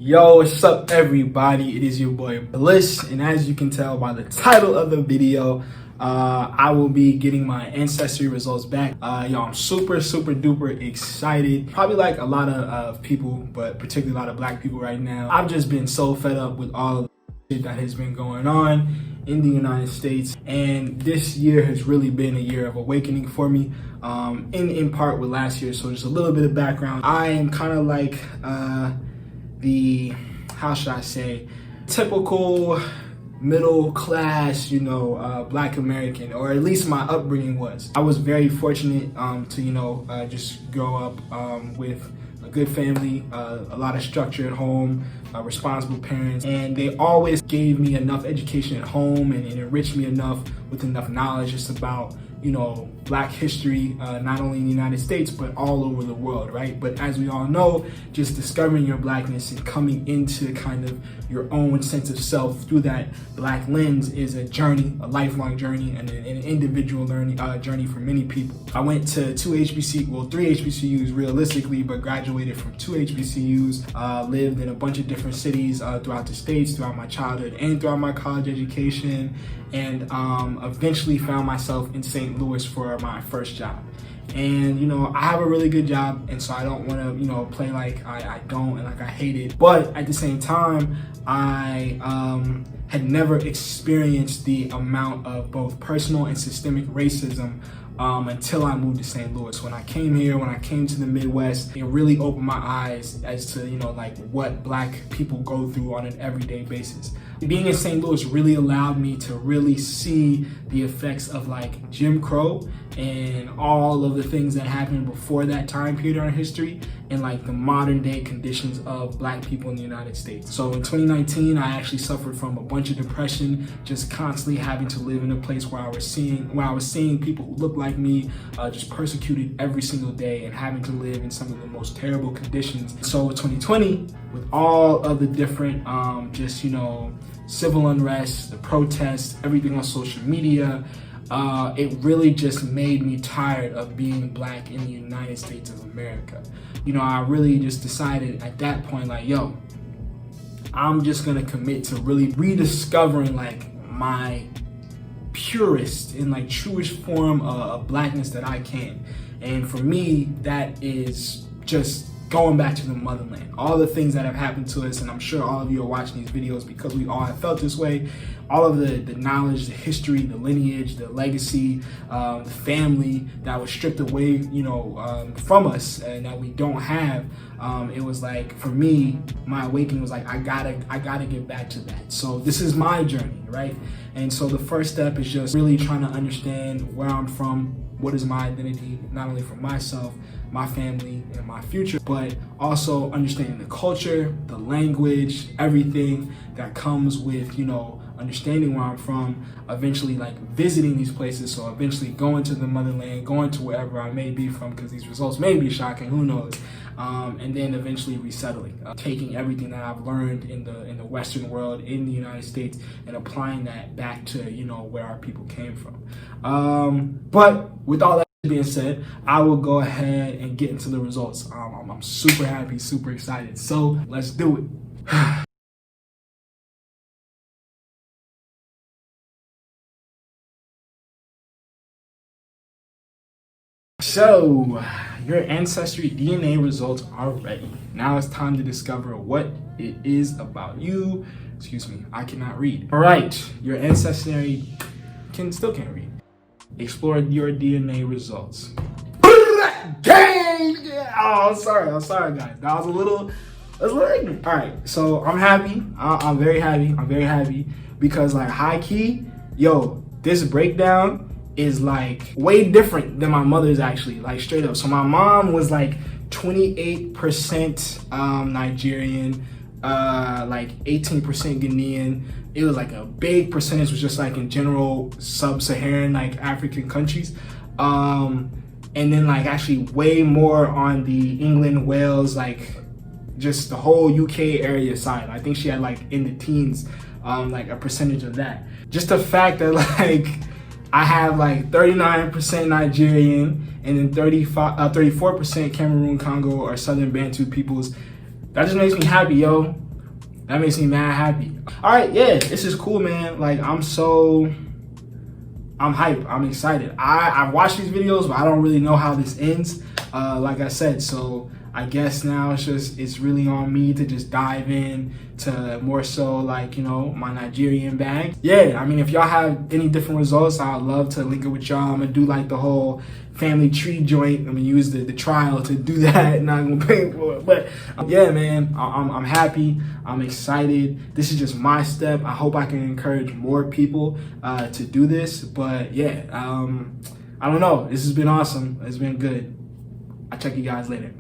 Yo, what's up everybody? It is your boy Bliss, and as you can tell by the title of the video, I will be getting my ancestry results back. Yo, I'm super duper excited. Probably like a lot of people, but particularly a lot of black people right now. I've just been so fed up with all of the shit that has been going on in the United States, and this year has really been a year of awakening for me, in part with last year. So just a little bit of background. I am kind of like the, how should I say, typical middle class, black American, or at least my upbringing was. I was very fortunate to just grow up with a good family, a lot of structure at home, responsible parents, and they always gave me enough education at home and enriched me enough with enough knowledge just about black history, not only in the United States, but all over the world, right? But as we all know, just discovering your blackness and coming into kind of your own sense of self through that black lens is a journey, a lifelong journey, and an individual learning journey for many people. I went to three HBCUs realistically, but graduated from 2 HBCUs, lived in a bunch of different cities throughout the States, throughout my childhood and throughout my college education, and eventually found myself in St. Louis for my first job. And I have a really good job, and so I don't want to play like I don't and like I hate it. But at the same time, I had never experienced the amount of both personal and systemic racism until I moved to St. Louis. When I came here, when I came to the Midwest, it really opened my eyes as to like what black people go through on an everyday basis. Being in St. Louis really allowed me to really see the effects of like Jim Crow and all of the things that happened before that time period in our history, and like the modern day conditions of black people in the United States. So in 2019, I actually suffered from a bunch of depression, just constantly having to live in a place where I was seeing people who looked like me, just persecuted every single day, and having to live in some of the most terrible conditions. So in 2020, with all of the different civil unrest, the protests, everything on social media, it really just made me tired of being black in the United States of America. I really just decided at that point, like, yo, I'm just gonna commit to really rediscovering like my purest and like truest form of blackness that I can. And for me, that is just going back to the motherland. All the things that have happened to us, and I'm sure all of you are watching these videos because we all have felt this way. All of the knowledge, the history, the lineage, the legacy, the family that was stripped away, from us and that we don't have. It was like, for me, my awakening was like, I gotta get back to that. So this is my journey, right? And so the first step is just really trying to understand where I'm from, what is my identity, not only for myself, my family, and my future, but also understanding the culture, the language, everything that comes with, understanding where I'm from, eventually like visiting these places. So eventually going to the motherland, going to wherever I may be from, because these results may be shocking, who knows? And then eventually resettling, taking everything that I've learned in the Western world, in the United States, and applying that back to, where our people came from. But with all that being said, I will go ahead and get into the results. I'm super happy, super excited. So let's do it. So, your Ancestry DNA results are ready. Now it's time to discover what it is about you. Excuse me, I cannot read. All right, your Ancestry still can't read. Explore your DNA results. Dang! Oh, I'm sorry, guys. That was a little ignorant. All right, so I'm happy. I'm very happy because like high key, yo, this breakdown is like way different than my mother's, actually, like straight up. So my mom was like 28% Nigerian, like 18% Ghanaian. It was like a big percentage was just like in general sub-Saharan like African countries. And then like actually way more on the England, Wales, like just the whole UK area side. I think she had like in the teens, like a percentage of that. Just the fact that like I have like 39% Nigerian and then 34% Cameroon, Congo, or Southern Bantu peoples. That just makes me happy, yo. That makes me mad happy. All right, yeah, this is cool, man. Like, I'm hyped. I'm excited. I've watched these videos, but I don't really know how this ends. Like I said, so I guess now it's really on me to just dive in to more so like, you know, my Nigerian bag. Yeah, I mean, if y'all have any different results, I'd love to link it with y'all. I'm gonna do like the whole family tree joint. I'm gonna use the trial to do that. Not gonna pay for it, but yeah, man, I'm happy. I'm excited. This is just my step. I hope I can encourage more people to do this. But yeah, I don't know. This has been awesome. It's been good. I'll check you guys later.